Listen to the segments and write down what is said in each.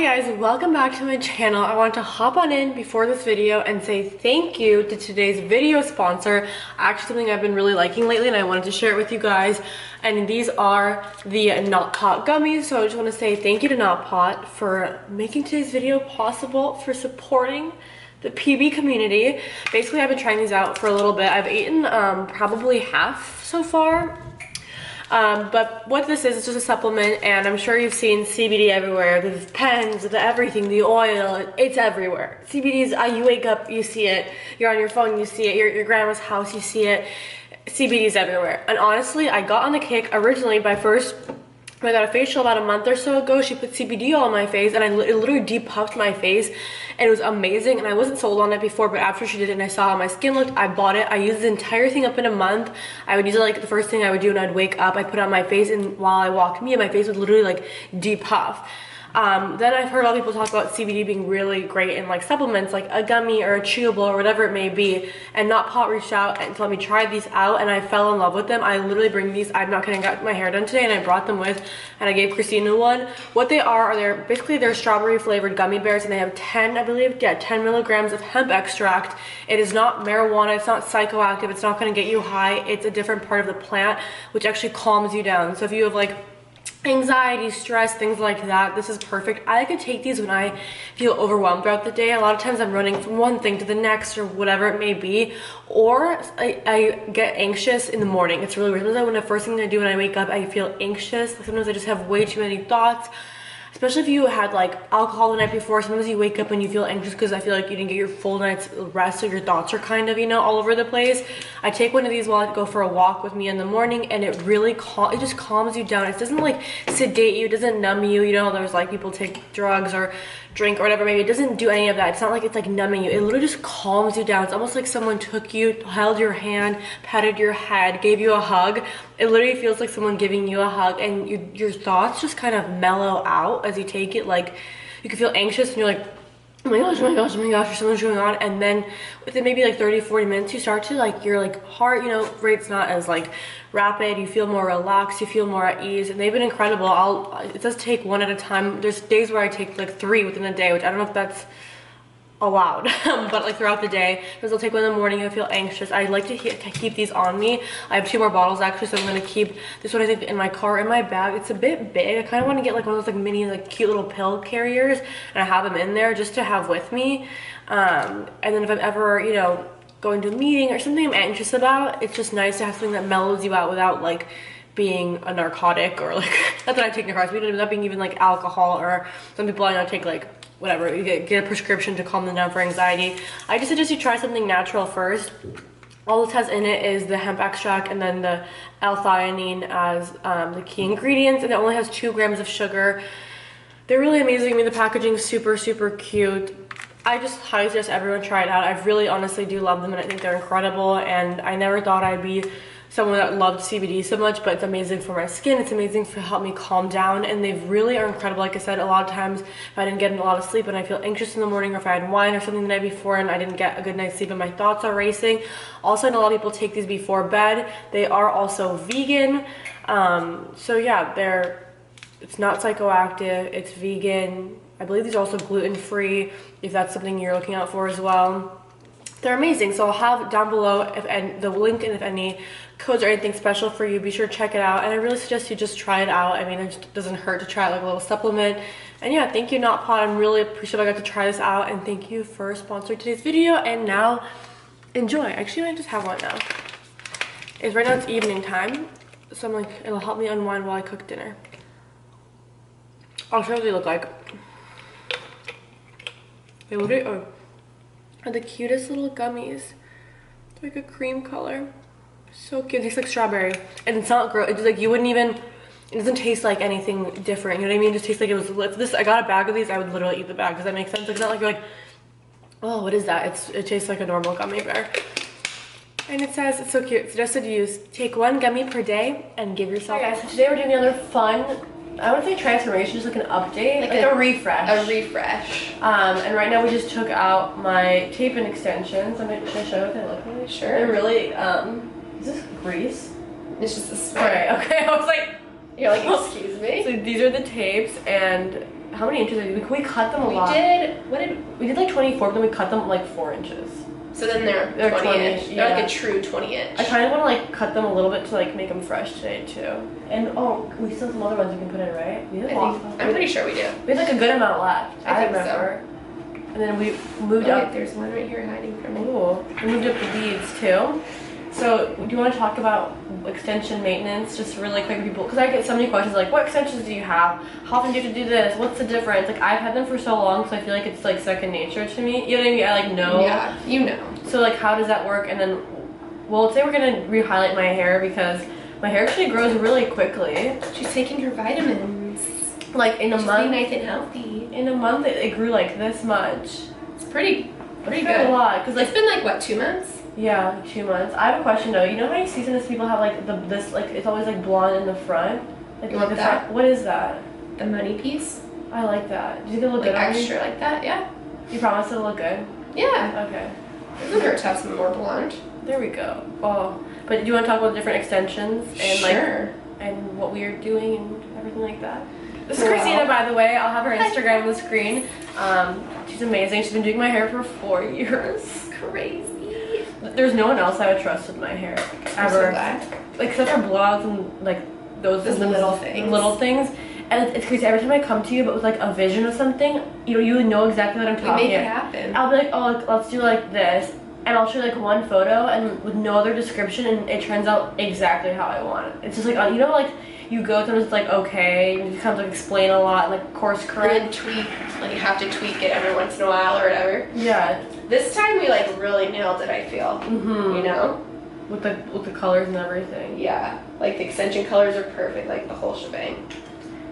guys, welcome back to my channel. I want to hop on in before this video and say thank you to today's video sponsor. Actually something I've been really liking lately and I wanted to share it with you guys. And these are the Not Pot gummies. So I just want to say thank you to Not Pot for making today's video possible, for supporting the PB community. Basically I've been trying these out for a little bit. I've eaten probably half so far. But what this is, it's just a supplement, and I'm sure you've seen CBD everywhere. The pens, the everything, the oil, it's everywhere. CBD is, you wake up, you see it. You're on your phone, you see it. You're at your grandma's house, you see it. CBD is everywhere. And honestly, I got on the kick originally by I got a facial about a month or so ago. She put CBD all on my face, and it literally depuffed my face, and it was amazing. And I wasn't sold on it before, but after she did it and I saw how my skin looked, I bought it. I used the entire thing up in a month. I would use it like the first thing I would do when I'd wake up. I'd put it on my face, and while I walked my face would literally like depuff. Then I've heard a lot of people talk about CBD being really great in like supplements, like a gummy or a chewable or whatever it may be. And Not Pot reached out and let me try these out, and I fell in love with them. I literally bring these. I'm not kidding. I got my hair done today, and I brought them with, and I gave Christina one. What they are they're strawberry flavored gummy bears, and they have 10 milligrams of hemp extract. It is not marijuana. It's not psychoactive. It's not going to get you high. It's a different part of the plant, which actually calms you down. So if you have like anxiety, stress, things like that, this is perfect. I like to take these when I feel overwhelmed throughout the day. A lot of times I'm running from one thing to the next or whatever it may be, or I get anxious in the morning. It's really weird. Sometimes when the first thing I do when I wake up, I feel anxious. Sometimes I just have way too many thoughts. Especially if you had like alcohol the night before, sometimes you wake up and you feel anxious because I feel like you didn't get your full night's rest, so your thoughts are kind of, all over the place. I take one of these while I go for a walk with me in the morning, and it really it just calms you down. It doesn't like sedate you, it doesn't numb you. There's like people take drugs or drink or whatever, maybe it doesn't do any of that. It's not like it's like numbing you. It literally just calms you down. It's almost like someone took you, held your hand, patted your head, gave you a hug. It literally feels like someone giving you a hug, and your thoughts just kind of mellow out as you take it. Like you can feel anxious and you're like, oh my gosh, oh my gosh, oh my gosh, there's something going on. And then within maybe like 30-40 minutes, you start to like, your like heart, rate's not as like rapid. You feel more relaxed, you feel more at ease, and they've been incredible. It does take one at a time. There's days where I take like 3 within a day, which I don't know if that's allowed, but like throughout the day, because I'll take one in the morning. I feel anxious. I like to keep these on me. I have 2 more bottles actually, so I'm going to keep this one, I think, in my car, in my bag. It's a bit big. I kind of want to get like one of those like mini like cute little pill carriers, and I have them in there just to have with me. And then if I'm ever going to a meeting or something I'm anxious about, it's just nice to have something that mellows you out without like being a narcotic, or like, not that I take narcotics, but without being even like alcohol, or some people I know take like whatever, you get a prescription to calm them down for anxiety. I just suggest you try something natural first. All this has in it is the hemp extract and then the L-theanine as the key ingredients, and it only has 2 grams of sugar. They're really amazing. I mean, the packaging is super, super cute. I just highly suggest everyone try it out. I really honestly do love them, and I think they're incredible, and I never thought I'd be someone that loved CBD so much, but it's amazing for my skin. It's amazing to help me calm down, and they really are incredible. Like I said, a lot of times if I didn't get a lot of sleep and I feel anxious in the morning, or if I had wine or something the night before and I didn't get a good night's sleep and my thoughts are racing. Also, I know a lot of people take these before bed. They are also vegan. So yeah, it's not psychoactive, it's vegan. I believe these are also gluten-free, if that's something you're looking out for as well. They're amazing. So I'll have down below the link, and if any codes or anything special for you, be sure to check it out. And I really suggest you just try it out. I mean, it just doesn't hurt to try it, like a little supplement. And yeah, thank you Not Pot. I'm really appreciative I got to try this out, and thank you for sponsoring today's video. And now enjoy. Actually, I just have one now. Right now it's evening time, so I'm like, it'll help me unwind while I cook dinner. I'll show you what they look like. They literally are the cutest little gummies. It's like a cream color. So cute. It tastes like strawberry, and it's not gross. It's like you wouldn't even, it doesn't taste like anything different, you know what I mean? It just tastes like it was, if this, I got a bag of these, I would literally eat the bag. Does that make sense? Like, it's not like you're like, oh, what is that? It tastes like a normal gummy bear. And it says, it's so cute, suggested use, take 1 gummy per day and give yourself. Hey guys, so today we're doing another fun, I wouldn't say transformation, just like an update, like a refresh. A refresh. And right now we just took out my tape and extensions. Should I show you what they look like? Sure. They're really, is this grease? It's just a spray. Okay, I was like, you're like, excuse me? So these are the tapes, and how many inches did we cut them a lot? We did like 24, but then we cut them like 4 inches. So then they're 20-inch. Yeah. They're like a true 20-inch. I kind of want to like cut them a little bit to like make them fresh today too. And oh, we still have some other ones you can put in, right? I'm pretty sure we do. We have like a good amount left. I think remember. So. And then we moved up. Wait, there's one right here hiding from me. Ooh, we moved up the beads too. So, do you want to talk about extension maintenance just really quick, people? Because I get so many questions like, what extensions do you have? How often do you have to do this? What's the difference? Like, I've had them for so long, so I feel like it's like second nature to me. You know what I mean? I like know. Yeah, you know. So, like, how does that work? And then, well, today we're going to re-highlight my hair because my hair actually grows really quickly. She's taking her vitamins. Like, in a month. She's being nice and healthy. In a month, it grew like this much. It's pretty good. A lot. Cause, like, it's been like, what, 2 months? Yeah, 2 months. I have a question though. You know how many seasonless people have like this like it's always like blonde in the front? Like, you want the that? Front? What is that? The money piece. I like that. Do you think it'll look like good on extra me? like that? Yeah. You promise it'll look good? Yeah. Okay. It doesn't hurt to have some more blonde. There we go. Oh, but do you want to talk about the different extensions and sure. like and what we are doing and everything like that? This is Christina, by the way. I'll have her Instagram on the screen. She's amazing. She's been doing my hair for 4 years. Crazy. There's no one else I would trust with my hair ever. So like except for blowouts and like those little things. Little things. And it's crazy. Every time I come to you, but with like a vision of something, you know exactly what I'm talking about. We make it happen. I'll be like, oh, let's do like this, and I'll show you like one photo and with no other description, and it turns out exactly how I want it. It's just like you know, like you go through, it's like okay, and you kind of like explain a lot, and, like course correct. And then tweak, like you have to tweak it every once in a while or whatever. Yeah. This time we like really nailed it. I feel. You know. With the colors and everything. Yeah. Like the extension colors are perfect. Like the whole shebang.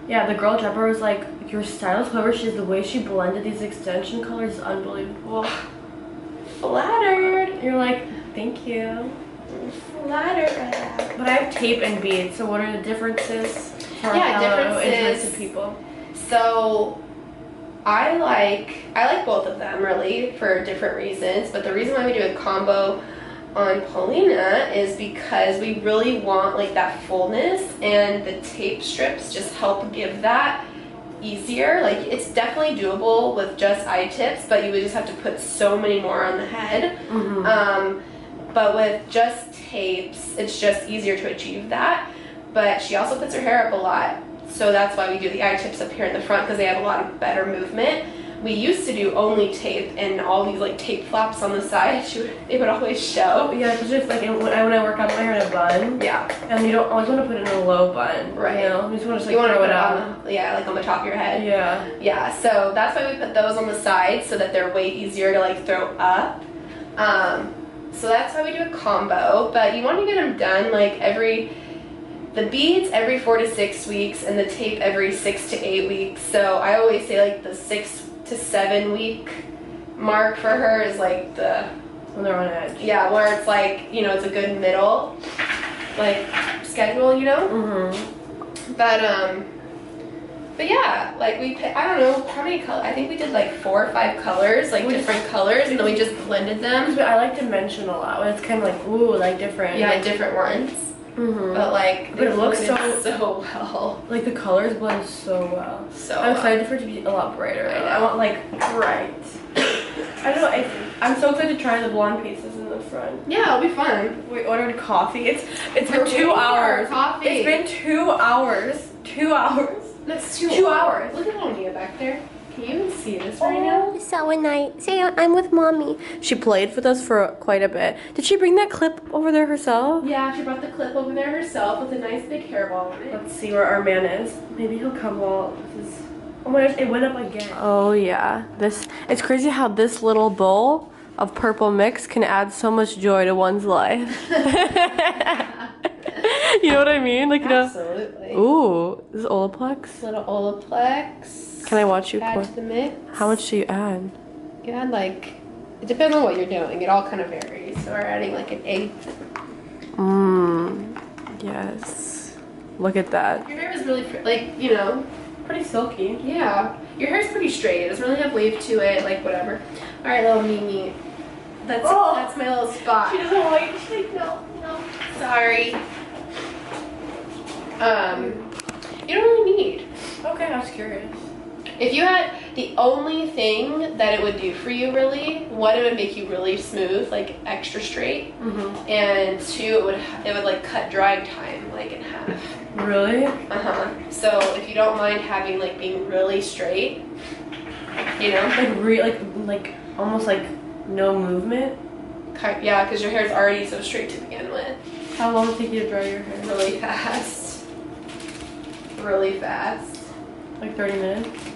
Yeah, the girl Deborah was like, your stylist, whoever she is, the way she blended these extension colors is unbelievable. Flattered. You're like, thank you. Flattered. But I have tape and beads, so what are the differences? Differences. People. So, I like both of them really for different reasons, but the reason why we do a combo on Polina is because we really want like that fullness, and the tape strips just help give that easier. Like it's definitely doable with just eye tips, but you would just have to put so many more on the head. But with just tapes, it's just easier to achieve that. But she also puts her hair up a lot, so that's why we do the eye tips up here in the front, because they have a lot of better movement. We used to do only tape and all these like tape flaps on the side. It would always show. Oh, yeah, because just like when I work out my hair in a bun. Yeah. And you don't always want to put it in a low bun. Right. You know, you just want to you want to throw put it out. Like on the top of your head. Yeah. Yeah. So that's why we put those on the side, so that they're way easier to like throw up. So that's why we do a combo. But you want to get them done like the beads every 4 to 6 weeks, and the tape every 6 to 8 weeks. So I always say like the 6 to 7 week mark for her is like when they're on edge. Yeah, where it's like, you know, it's a good middle like schedule, you know. But yeah, like I don't know how many colors. I think we did like 4 or 5 colors, like different colors, and then we just blended them. I like to mention a lot when it's kind of like ooh, like different. Yeah, different ones. But like, but it looks so well. Like the colors blend so well. I'm excited for it to be a lot brighter. I want like bright. I don't know. I'm so excited to try the blonde pieces in the front. Yeah, it'll be fun. We ordered coffee. It's been 2 hours. Coffee. It's been 2 hours. 2 hours. That's 2 hours. Look at Mia back there. Can you even see this right now? So when I say I'm with mommy. She played with us for quite a bit. Did she bring that clip over there herself? Yeah, she brought the clip over there herself with a nice big hairball on it. Let's see where our man is. Maybe he'll come while this is... Oh my gosh, it went up again. Oh yeah. It's crazy how this little bowl of purple mix can add so much joy to one's life. You know what I mean? Like, absolutely. You know, ooh, this is Olaplex. Little Olaplex. Can I watch you add pour? To the mix? How much do you add? You add like, it depends on what you're doing. It all kind of varies. So we're adding like an 1/8. Yes. Look at that. Your hair is really like, you know, pretty silky. Yeah. Your hair's pretty straight. It doesn't really have wave to it. Like whatever. All right, little Mimi. That's my little spot. She doesn't like. She's like no. Sorry. You don't really need. Okay, I was curious. If you had the only thing that it would do for you really, one, it would make you really smooth, like extra straight, and two, it would like cut drying time like in half. Really? So if you don't mind having like being really straight, you know, like almost like no movement. Yeah, because your hair is already so straight to begin with. How long does it take you to dry your hair? Really fast. Really fast. Like 30 minutes?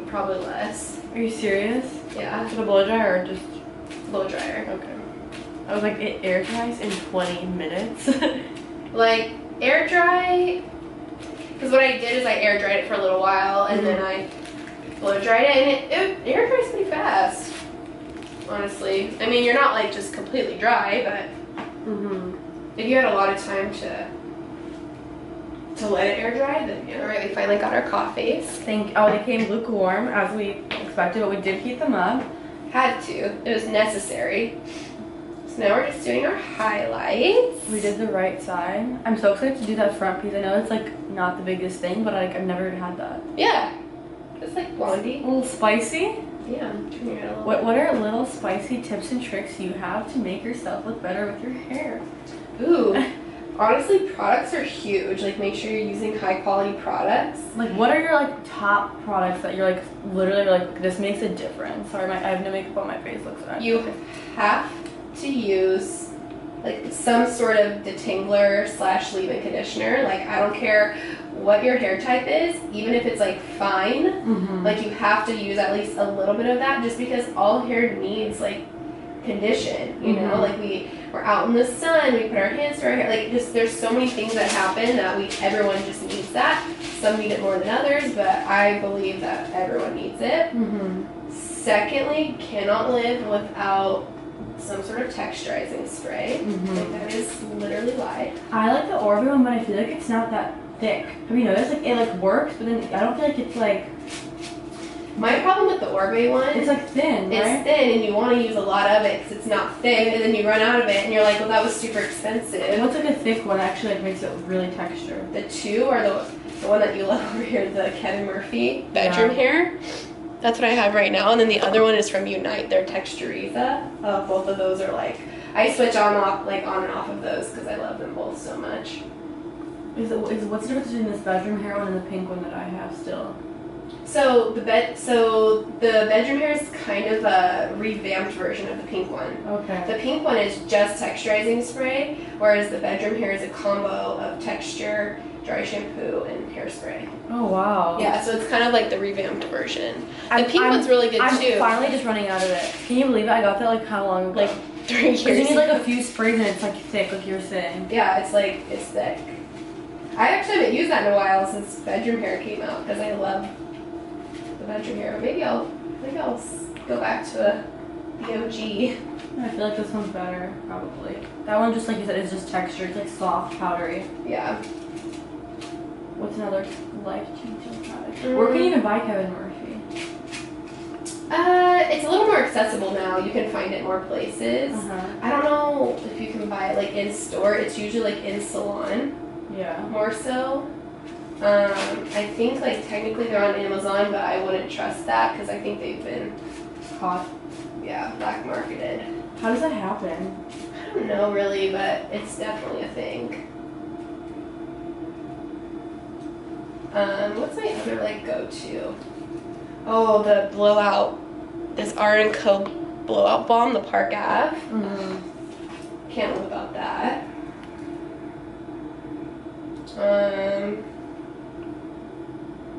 Probably less. Are you serious? Yeah. Is it a blow dryer or just blow dryer? Okay. I was like, it air dries in 20 minutes. Like air dry, because what I did is I air dried it for a little while and then I blow dried it, and it air dries pretty fast. Honestly, I mean, you're not like just completely dry, but if you had a lot of time to let it air dry, then yeah. All right, we finally got our coffees. Oh, they came lukewarm as we expected, but we did heat them up. Had to. It was necessary. So now we're just doing our highlights. We did the right side. I'm so excited to do that front piece. I know it's like not the biggest thing, but like I've never had that. Yeah, it's like blondie. A little spicy. Yeah, turn your head a little. What are little spicy tips and tricks you have to make yourself look better with your hair? Ooh. Honestly, products are huge. Like, make sure you're using high quality products. Like, what are your like top products that you're like literally like this makes a difference? Sorry, I have no makeup on my face. Looks bad. You have to use like some sort of detangler / leave-in conditioner. Like, I don't care what your hair type is, even if it's like fine. Like, you have to use at least a little bit of that, just because all hair needs like condition. You know, like we're out in the sun, we put our hands to our hair, like just there's so many things that happen that everyone just needs that. Some need it more than others, but I believe that everyone needs it. Secondly, cannot live without some sort of texturizing spray. Like, that is literally life. I like the Orbe one, but I feel like it's not that thick. Have you noticed? Like, it like works, but then I don't feel like it's like. My problem with the Orbe one, it's like thin, right? It's thin, and you want to use a lot of it because it's not thick, and then you run out of it, and you're like, well, that was super expensive. What's like a thick one actually like makes it really textured? The two are the one that you love over here, the Kevin Murphy bedroom hair. That's what I have right now, and then the other one is from Unite. They're Texturiza. Both of those are like, I switch on and off of those because I love them both so much. What's the difference between this bedroom hair one and the pink one that I have still? So the bedroom hair is kind of a revamped version of the pink one. Okay. The pink one is just texturizing spray, whereas the bedroom hair is a combo of texture, dry shampoo, and hairspray. Oh wow. Yeah, so it's kind of like the revamped version. The pink one's really good too. I'm finally just running out of it. Can you believe it? I got that like how long ago? Like 3 years. Because you need like a few sprays and it's like thick, like you were saying. Yeah, it's thick. I actually haven't used that in a while since bedroom hair came out because I love the bedroom hair. Maybe I'll go back to the OG. I feel like this one's better, probably. That one, just like you said, is just textured. It's like soft, powdery. Yeah. What's another life-changing product? Where can you even buy Kevin Murphy? It's a little more accessible now. You can find it more places. I don't know if you can buy it like in store. It's usually like in salon. Yeah. More so. I think like technically they're on Amazon, but I wouldn't trust that because I think they've been caught. Yeah, black marketed. How does that happen? I don't know really, but it's definitely a thing. What's my other like go-to? Oh, the blowout. This Art & Co. blowout balm, the Park Ave. Can't live without that.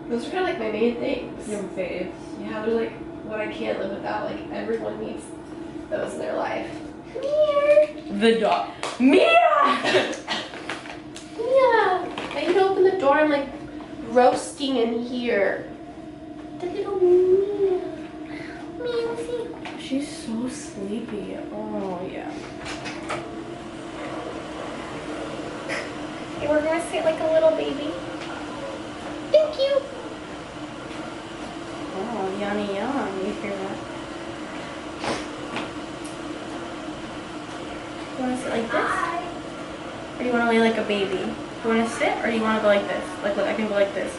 Those are kind of like my main things. Your faves. Yeah, they're like what I can't live without. Like everyone needs those in their life. The dog. Mia! Mia! I can open the door. I'm like roasting in here. The little Mia. Mia, see? She's so sleepy. Oh yeah. Okay, we're gonna sit like a little baby. Thank you. Oh, yummy yum. You hear that? You want to sit like this? Or do you want to lay like a baby? Do you want to sit or do you want to go like this? Like I can go like this.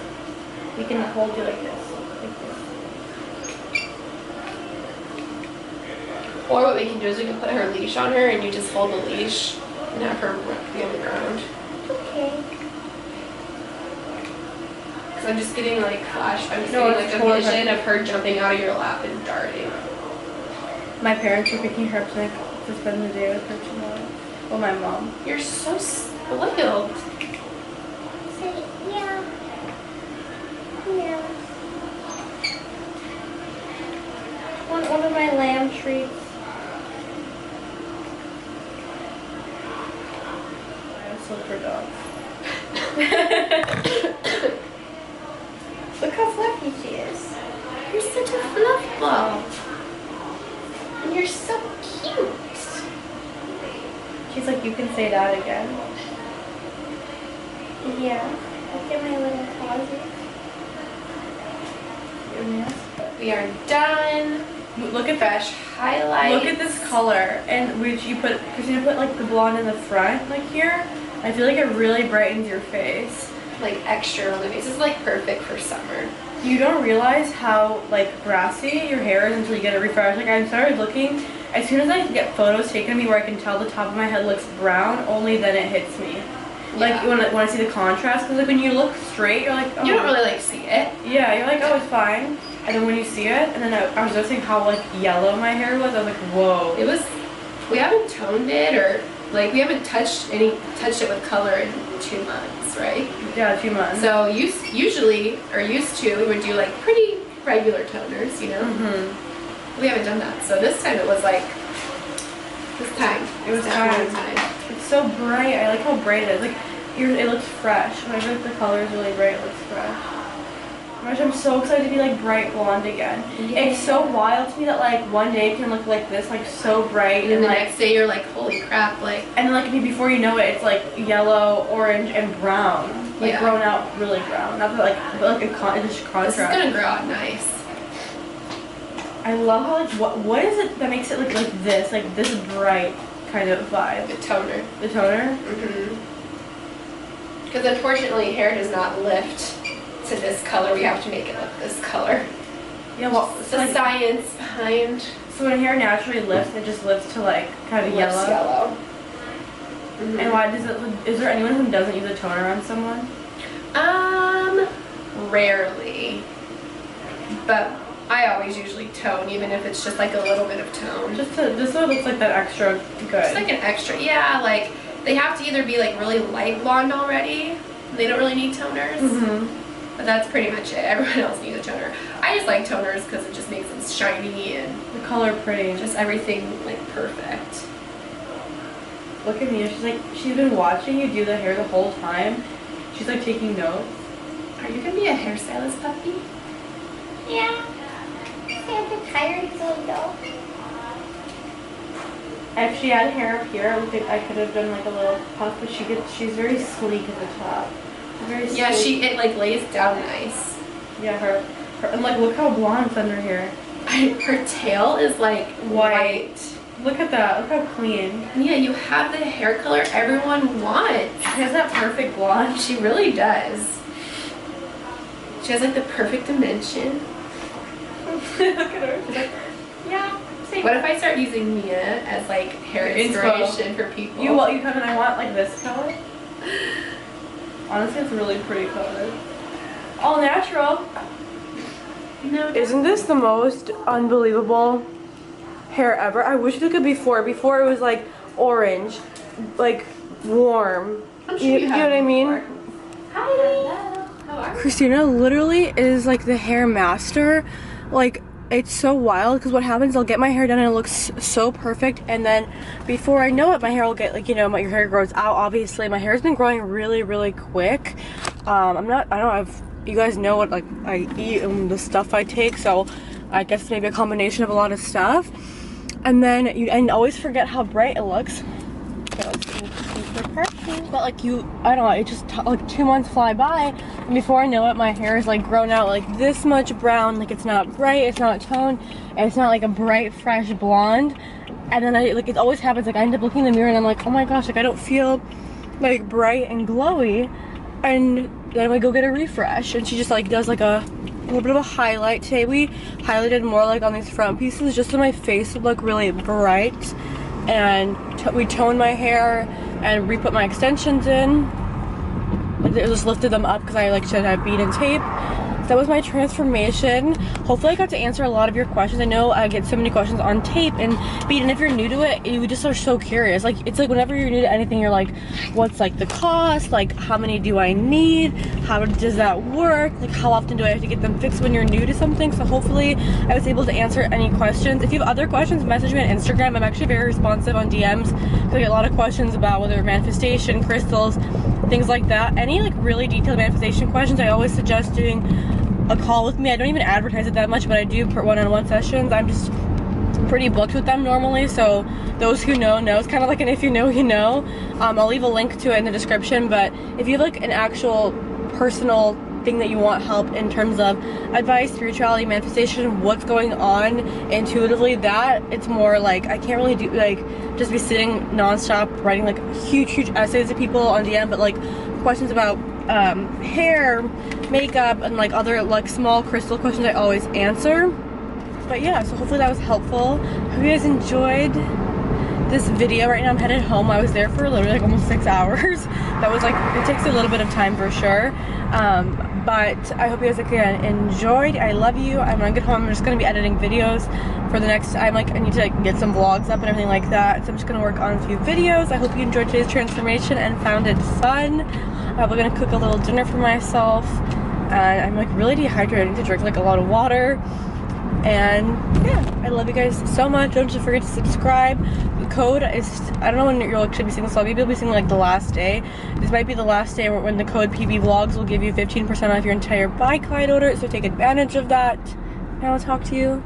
We can hold you like this. Like this. Or what we can do is we can put her leash on her and you just hold the leash and have her be on the ground. Okay. Because I'm just getting like a vision of her jumping out of your lap and darting. My parents were picking her up to spend the day with her tomorrow. Well, my mom. You're so spoiled. Say, yeah. Yeah. Want one of my lamb treats? I sold for dogs. Look how fluffy she is. You're such a fluff ball. And you're so cute. She's like, you can say that again. Yeah. Look at my little closet. We are done. Look at Fresh highlight. Look at this color. And Christina put like the blonde in the front, like here. I feel like it really brightens your face. Like extra on the face. This is like perfect for summer. You don't realize how like brassy your hair is until you get it refreshed. Like I started looking, as soon as I get photos taken of me where I can tell the top of my head looks brown, only then it hits me. Like when I see the contrast, because like when you look straight, you're like, oh. You don't really like see it. Yeah, you're like, oh, it's fine. And then when you see it, and then I was noticing how like yellow my hair was. I was like, whoa. It was. We haven't toned it or like we haven't touched it with color in 2 months, right? Yeah, 2 months. So used to we would do like pretty regular toners, you know. Mm-hmm. We haven't done that, so this time it was like It was time. It's so bright. I like how bright it is. Like it looks fresh. Whenever the color is really bright, it looks fresh. Gosh, I'm so excited to be like bright blonde again. Yeah. It's so wild to me that like one day it can look like this, like so bright, and the like, next day you're like, holy crap, like. And then like before you know it, it's like yellow, orange, and brown. Like grown out really brown. Not that like a contrast. This is gonna grow out nice. I love how like what is it that makes it look like this bright kind of vibe? The toner. The toner? Because unfortunately hair does not lift to this color. We have to make it look this color. Yeah, well, the like, science behind. So when hair naturally lifts, it just lifts to like kind of yellow. And why does it? Is there anyone who doesn't use a toner on someone? Rarely. But I always usually tone, even if it's just like a little bit of tone. Just so it looks like that extra good. Just like an extra, yeah. Like they have to either be like really light blonde already. They don't really need toners. But that's pretty much it. Everyone else needs a toner. I just like toners because it just makes them shiny and the color pretty. Just everything like perfect. Look at me. She's been watching you do the hair the whole time. She's like taking notes. Are you gonna be a hairstylist, puppy? Yeah. I'm so tired, so dull. If she had hair up here, I could have done like a little puff, but she's very sleek at the top. Very yeah, sleek. it like lays down nice. Yeah, her and like look how blonde's under here. Her tail is like white. Look at that. Look how clean. Yeah, you have the hair color everyone wants. She has that perfect blonde. She really does. She has like the perfect dimension. Look at her. She's like, yeah. Same. What if I start using Mia as like hair inspiration for people? You come and I want like this color. Honestly, it's a really pretty color. All natural. No. Isn't this the most unbelievable hair ever? I wish it could be before. Before it was like orange, like warm. I'm sure you know what I mean? Hi. How are you? Christina literally is like the hair master. Like it's so wild because what happens, I'll get my hair done and it looks so perfect, and then before I know it, my hair will get like, you know, your hair grows out. Obviously my hair's been growing really quick. I don't know if you guys know what like I eat and the stuff I take, so I guess maybe a combination of a lot of stuff. And then and always forget how bright it looks. But like I don't know, it just like 2 months fly by, and before I know it, my hair is like grown out like this much brown. Like it's not bright, it's not toned, and it's not like a bright fresh blonde. And then it always happens, like I end up looking in the mirror and I'm like, oh my gosh, like I don't feel like bright and glowy. And then I go get a refresh, and she just like does like a little bit of a highlight. Today we highlighted more like on these front pieces just so my face would look really bright, and we toned my hair and re-put my extensions in. I just lifted them up because I like to have bead and tape. That was my transformation. Hopefully I got to answer a lot of your questions. I know I get so many questions on tape and bead, and if you're new to it, you just are so curious. Like, it's like whenever you're new to anything, you're like, what's like the cost? Like, how many do I need? How does that work? Like, how often do I have to get them fixed when you're new to something? So hopefully I was able to answer any questions. If you have other questions, message me on Instagram. I'm actually very responsive on DMs. So I get a lot of questions about whether manifestation, crystals, things like that. Any like really detailed manifestation questions, I always suggest doing a call with me. I don't even advertise it that much, but I do one-on-one sessions. I'm just pretty booked with them normally, so those who know. It's kind of like an if you know, you know. I'll leave a link to it in the description, but if you have like an actual personal thing that you want help in terms of advice, spirituality, manifestation, what's going on intuitively, that it's more like I can't really do like just be sitting non-stop writing like huge essays to people on DM, but like questions about hair, makeup, and like other like small crystal questions I always answer. But yeah, so hopefully that was helpful. Hope you guys enjoyed this video. Right now I'm headed home. I was there for literally like almost 6 hours. That was like, it takes a little bit of time for sure. But I hope you guys again enjoyed. I love you. I'm gonna get home. I'm just gonna be editing videos for the next time. Like, I need to like get some vlogs up and everything like that. So I'm just gonna work on a few videos. I hope you enjoyed today's transformation and found it fun. I'm probably gonna cook a little dinner for myself. And I'm like really dehydrated. I need to drink like a lot of water. And yeah, I love you guys so much. Don't forget to subscribe. The code is, I don't know when you'll actually be seeing this, so maybe you'll be seeing like the last day. This might be the last day when the code PB Vlogs will give you 15% off your entire BYCLYDE order, so take advantage of that. And I'll talk to you.